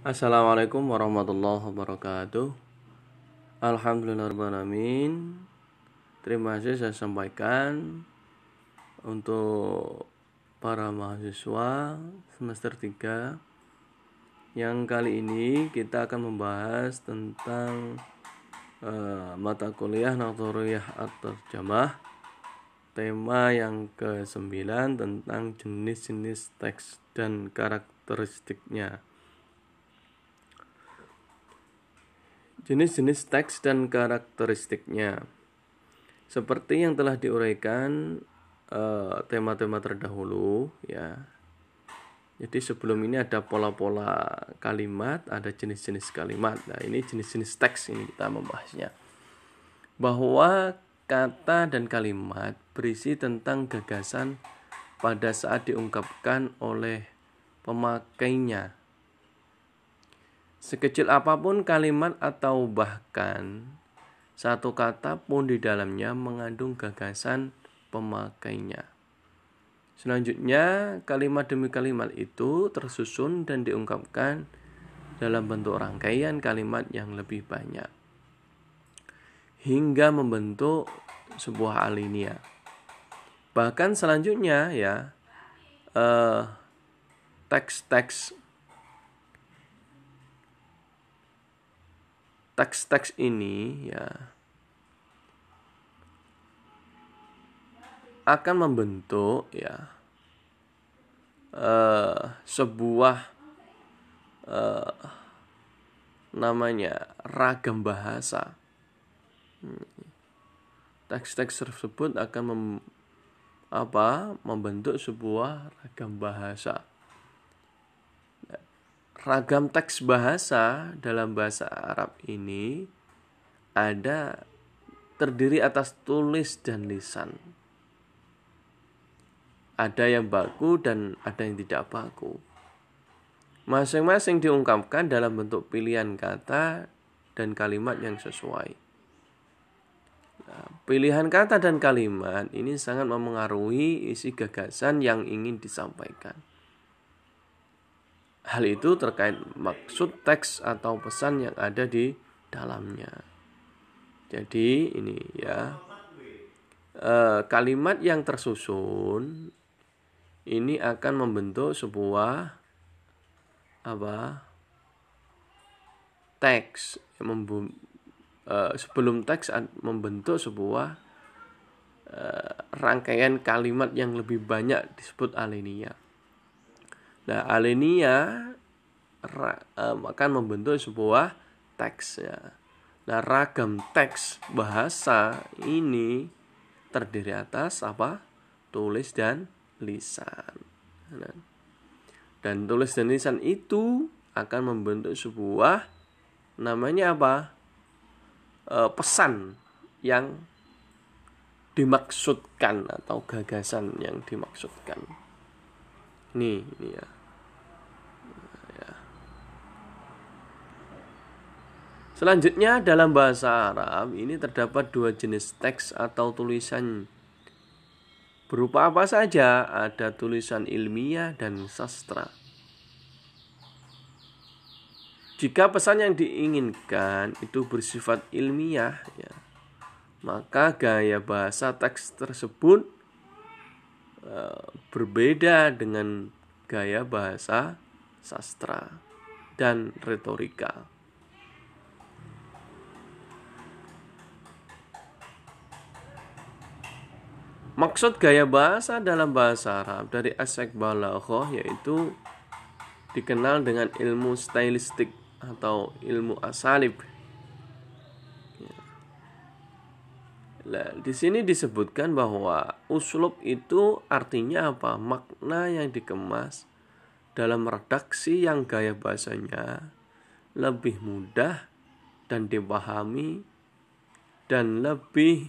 Assalamualaikum warahmatullahi wabarakatuh. Alhamdulillahirrahmanirrahim. Terima kasih saya sampaikan untuk para mahasiswa semester 3 yang kali ini kita akan membahas tentang mata kuliah Nadhuriyah at-Tarjamah, tema yang ke-9 tentang jenis-jenis teks dan karakteristiknya. Jenis-jenis teks dan karakteristiknya. Seperti yang telah diuraikan tema-tema terdahulu ya. Jadi sebelum ini ada pola-pola kalimat, ada jenis-jenis kalimat. Nah, ini jenis-jenis teks ini kita membahasnya. Bahwa kata dan kalimat berisi tentang gagasan pada saat diungkapkan oleh pemakainya. Sekecil apapun kalimat atau bahkan satu kata pun di dalamnya mengandung gagasan pemakainya. Selanjutnya, kalimat demi kalimat itu tersusun dan diungkapkan dalam bentuk rangkaian kalimat yang lebih banyak, hingga membentuk sebuah alinea. Bahkan selanjutnya ya, teks-teks ini ya akan membentuk ya sebuah namanya ragam bahasa. Teks-teks tersebut akan membentuk sebuah ragam bahasa. Ragam teks bahasa dalam bahasa Arab ini terdiri atas tulis dan lisan. Ada yang baku dan ada yang tidak baku. Masing-masing diungkapkan dalam bentuk pilihan kata dan kalimat yang sesuai. Nah, pilihan kata dan kalimat ini sangat memengaruhi isi gagasan yang ingin disampaikan. Hal itu terkait maksud teks atau pesan yang ada di dalamnya. Jadi ini ya, kalimat yang tersusun ini akan membentuk sebuah teks. Sebelum teks membentuk sebuah rangkaian kalimat yang lebih banyak disebut alinea. Nah, alinea akan membentuk sebuah teks ya. Nah, ragam teks bahasa ini terdiri atas tulis dan lisan. Dan tulis dan lisan itu akan membentuk sebuah namanya pesan yang dimaksudkan atau gagasan yang dimaksudkan. Ini ya. Selanjutnya dalam bahasa Arab ini terdapat dua jenis teks atau tulisan. Berupa apa saja? Ada tulisan ilmiah dan sastra. Jika pesan yang diinginkan itu bersifat ilmiah ya, maka gaya bahasa teks tersebut berbeda dengan gaya bahasa sastra dan retorika. Maksud gaya bahasa dalam bahasa Arab dari aspek balaghah yaitu dikenal dengan ilmu stylistik atau ilmu asalib. Nah, di sini disebutkan bahwa uslub itu artinya apa? Makna yang dikemas dalam redaksi yang gaya bahasanya lebih mudah dan dipahami dan lebih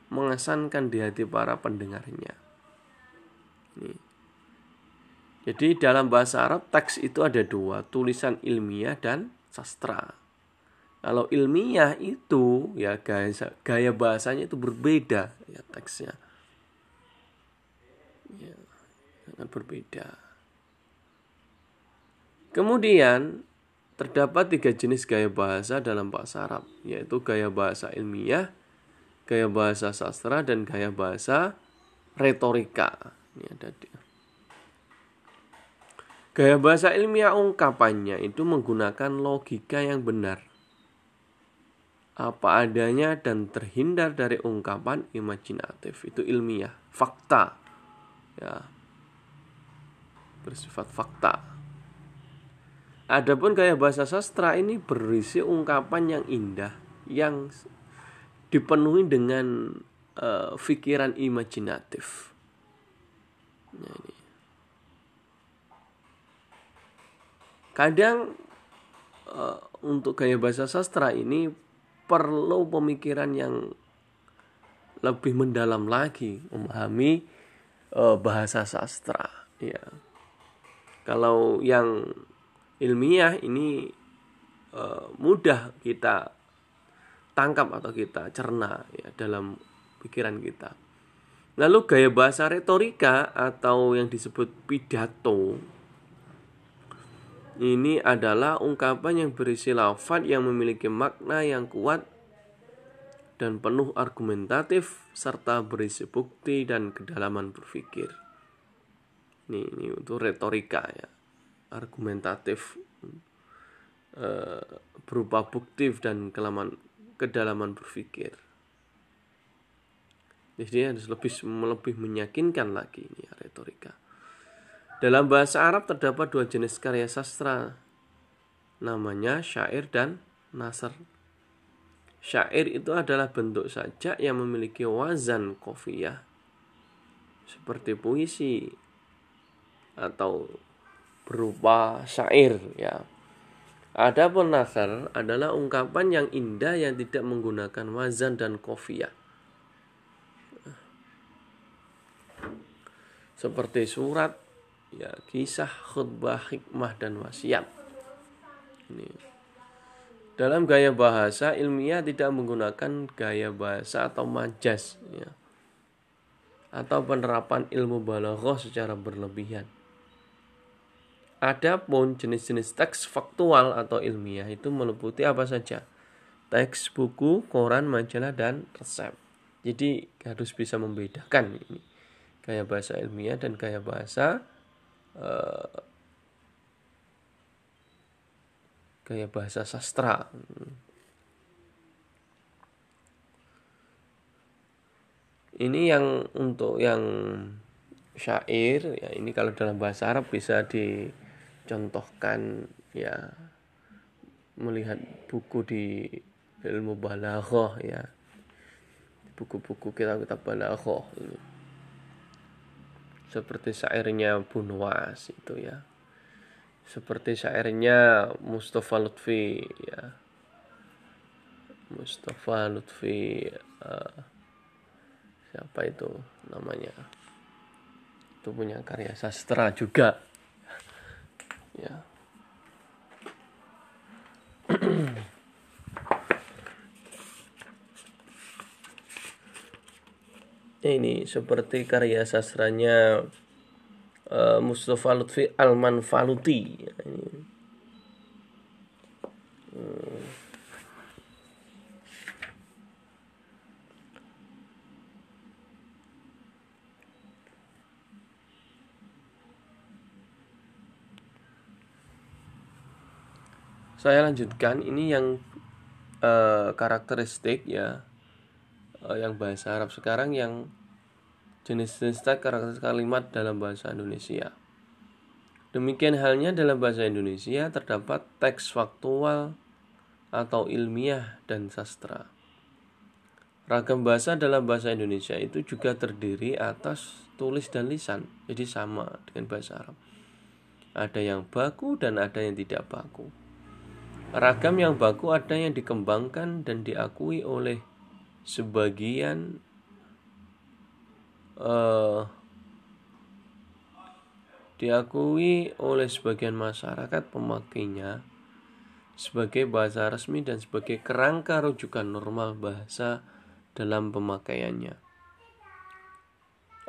mengesankan di hati para pendengarnya. Jadi dalam bahasa Arab teks itu ada dua, tulisan ilmiah dan sastra. Kalau ilmiah itu ya gaya bahasanya itu berbeda ya teksnya. Ya, sangat berbeda. Kemudian terdapat 3 jenis gaya bahasa dalam bahasa Arab, yaitu gaya bahasa ilmiah, gaya bahasa sastra, dan gaya bahasa retorika. Ini ada dia. Gaya bahasa ilmiah ungkapannya itu menggunakan logika yang benar, apa adanya, dan terhindar dari ungkapan imajinatif. Itu ilmiah, fakta, ya, bersifat fakta. Adapun gaya bahasa sastra ini berisi ungkapan yang indah, yang dipenuhi dengan pikiran imajinatif. Nah, ini. Kadang untuk gaya bahasa sastra ini perlu pemikiran yang lebih mendalam lagi memahami bahasa sastra. Ya. Kalau yang ilmiah ini mudah kita tangkap atau kita cerna ya dalam pikiran kita. Lalu gaya bahasa retorika atau yang disebut pidato, ini adalah ungkapan yang berisi lafaz yang memiliki makna yang kuat dan penuh argumentatif serta berisi bukti dan kedalaman berpikir. Ini untuk retorika ya, argumentatif berupa bukti dan kedalaman berpikir. Jadi harus lebih meyakinkan lagi ini ya, retorika. Dalam bahasa Arab terdapat 2 jenis karya sastra, namanya syair dan nasr. Syair itu adalah bentuk sajak yang memiliki wazan qafiyah, seperti puisi atau berupa syair ya. Adapun nasr adalah ungkapan yang indah yang tidak menggunakan wazan dan qafiyah, seperti surat ya, kisah, khutbah, hikmah, dan wasiat. Ini. Dalam gaya bahasa ilmiah tidak menggunakan gaya bahasa atau majas ya, atau penerapan ilmu balaghah secara berlebihan. Adapun jenis-jenis teks faktual atau ilmiah itu meliputi apa saja? Teks buku, koran, majalah, dan resep. Jadi harus bisa membedakan ini gaya bahasa ilmiah dan gaya bahasa sastra. Ini yang untuk yang syair ya, ini kalau dalam bahasa Arab bisa dicontohkan ya, melihat buku di ilmu balaghah ya, buku-buku kitab-kitab balaghah ini. Seperti syairnya Bu Nuwas itu ya, seperti syairnya Mustafa Lutfi ya, Mustafa Lutfi siapa itu namanya, itu punya karya sastra juga ya. Ini seperti karya sastranya Mustafa Lutfi Al-Manfaluti. Saya lanjutkan, ini yang karakteristik ya, yang bahasa Arab sekarang, yang jenis-jenis karakteristik kalimat dalam bahasa Indonesia. Demikian halnya dalam bahasa Indonesia terdapat teks faktual atau ilmiah dan sastra. Ragam bahasa dalam bahasa Indonesia itu juga terdiri atas tulis dan lisan, jadi sama dengan bahasa Arab. Ada yang baku dan ada yang tidak baku. Ragam yang baku ada yang dikembangkan dan diakui oleh sebagian masyarakat pemakainya sebagai bahasa resmi dan sebagai kerangka rujukan normal bahasa dalam pemakaiannya.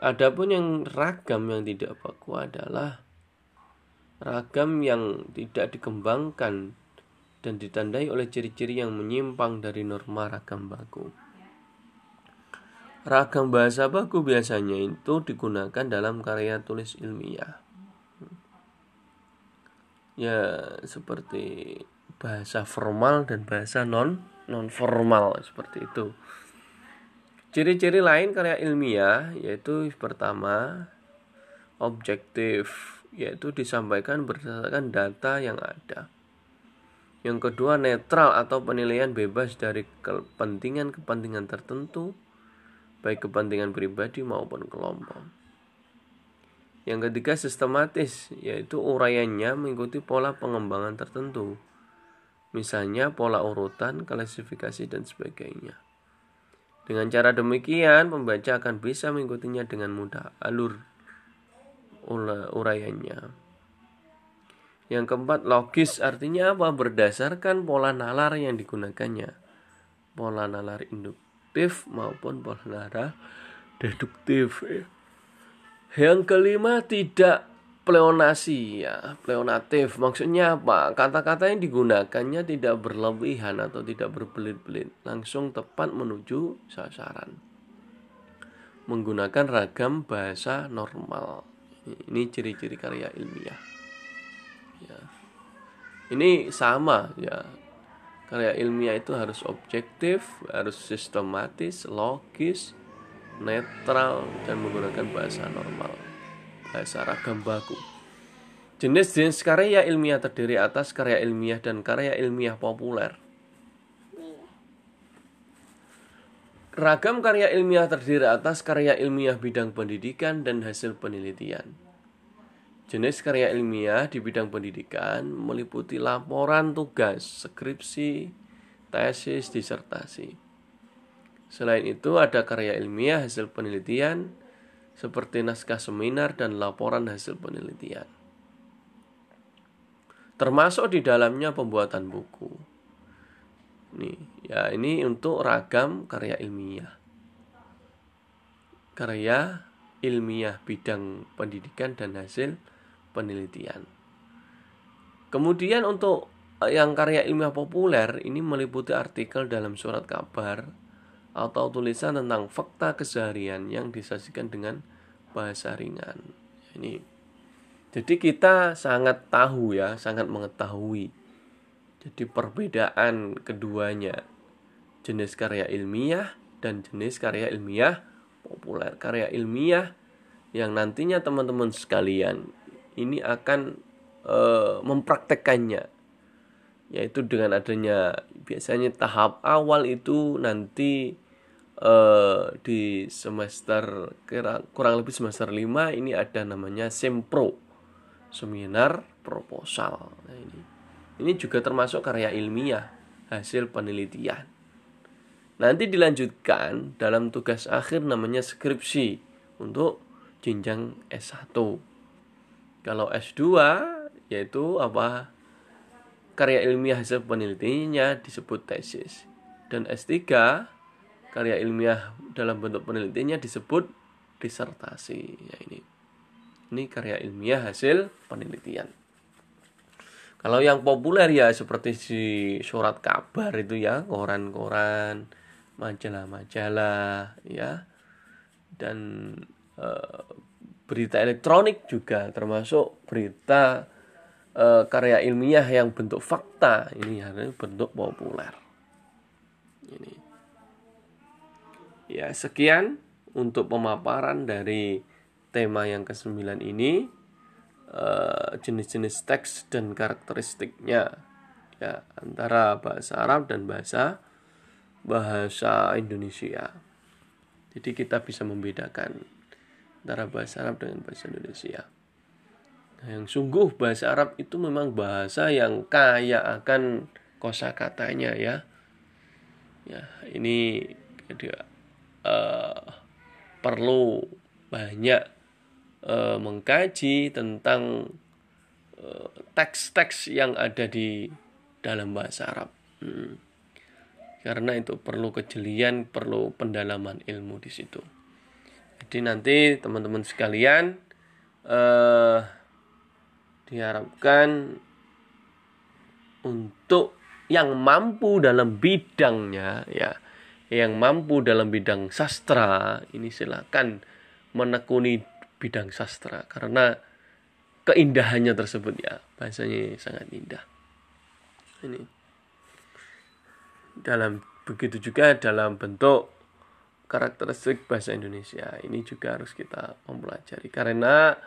Adapun yang ragam yang tidak baku adalah ragam yang tidak dikembangkan dan ditandai oleh ciri-ciri yang menyimpang dari norma ragam baku. Ragam bahasa baku biasanya itu digunakan dalam karya tulis ilmiah. Ya, seperti bahasa formal dan bahasa non formal seperti itu. Ciri-ciri lain karya ilmiah yaitu pertama, objektif, yaitu disampaikan berdasarkan data yang ada. Yang kedua, netral atau penilaian bebas dari kepentingan-kepentingan tertentu, baik kepentingan pribadi maupun kelompok. Yang ketiga, sistematis, yaitu uraiannya mengikuti pola pengembangan tertentu. Misalnya pola urutan, klasifikasi, dan sebagainya. Dengan cara demikian, pembaca akan bisa mengikutinya dengan mudah alur uraiannya. Yang keempat, logis, artinya apa? Berdasarkan pola nalar yang digunakannya. Pola nalar induktif maupun pola nalar deduktif. Yang kelima, tidak pleonasi, ya, pleonatif. Maksudnya apa? Kata-kata yang digunakannya tidak berlebihan atau tidak berbelit-belit, langsung tepat menuju sasaran. Menggunakan ragam bahasa normal. Ini ciri-ciri karya ilmiah. Ya. Ini sama, ya. Karya ilmiah itu harus objektif, harus sistematis, logis, netral, dan menggunakan bahasa normal, bahasa ragam baku. Jenis-jenis karya ilmiah terdiri atas karya ilmiah dan karya ilmiah populer. Ragam karya ilmiah terdiri atas karya ilmiah bidang pendidikan dan hasil penelitian. Jenis karya ilmiah di bidang pendidikan meliputi laporan tugas, skripsi, tesis, disertasi. Selain itu ada karya ilmiah hasil penelitian seperti naskah seminar dan laporan hasil penelitian. Termasuk di dalamnya pembuatan buku. Ini untuk ragam karya ilmiah. Karya ilmiah bidang pendidikan dan hasil penelitian. Kemudian untuk yang karya ilmiah populer ini meliputi artikel dalam surat kabar atau tulisan tentang fakta keseharian yang disajikan dengan bahasa ringan. Jadi kita sangat tahu, ya, sangat mengetahui. Jadi perbedaan keduanya, jenis karya ilmiah dan jenis karya ilmiah populer. Karya ilmiah yang nantinya teman-teman sekalian ini akan mempraktekkannya, yaitu dengan adanya biasanya tahap awal itu nanti di semester kurang lebih semester 5 ini ada namanya sempro, seminar proposal. Nah, ini juga termasuk karya ilmiah hasil penelitian. Nanti dilanjutkan dalam tugas akhir namanya skripsi untuk jenjang S1. Kalau S2 yaitu apa? Karya ilmiah hasil penelitiannya disebut tesis. Dan S3 karya ilmiah dalam bentuk penelitiannya disebut disertasi. Ya, ini karya ilmiah hasil penelitian. Kalau yang populer ya seperti di surat kabar itu, ya, koran-koran, majalah-majalah, ya, dan berita elektronik juga termasuk berita karya ilmiah yang bentuk fakta. Ini harus bentuk populer. Ini. Ya, sekian untuk pemaparan dari tema yang ke-9 ini, jenis-jenis teks dan karakteristiknya, ya, antara bahasa Arab dan bahasa Indonesia. Jadi kita bisa membedakan antara bahasa Arab dengan bahasa Indonesia. Nah, yang sungguh bahasa Arab itu memang bahasa yang kaya akan kosakatanya, ya. Ya, ini perlu banyak mengkaji tentang teks-teks yang ada di dalam bahasa Arab. Karena itu perlu kejelian, perlu pendalaman ilmu di situ. Jadi nanti teman-teman sekalian diharapkan untuk yang mampu dalam bidangnya, ya, yang mampu dalam bidang sastra, ini silakan menekuni bidang sastra karena keindahannya tersebut, ya, bahasanya sangat indah. Ini dalam begitu juga dalam bentuk karakteristik bahasa Indonesia, ini juga harus kita mempelajari karena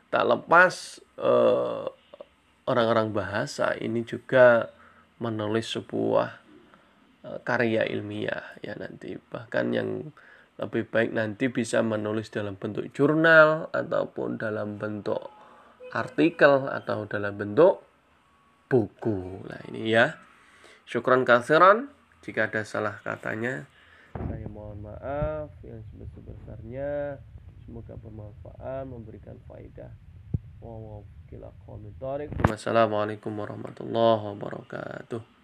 tak lepas orang-orang bahasa ini juga menulis sebuah karya ilmiah, ya, nanti bahkan yang lebih baik nanti bisa menulis dalam bentuk jurnal ataupun dalam bentuk artikel atau dalam bentuk buku. Nah, ini ya. Syukran katsiran. Jika ada salah katanya, saya mohon maaf yang sebesar-besarnya. Semoga bermanfaat, memberikan faedah. Wassalamualaikum warahmatullahi wabarakatuh.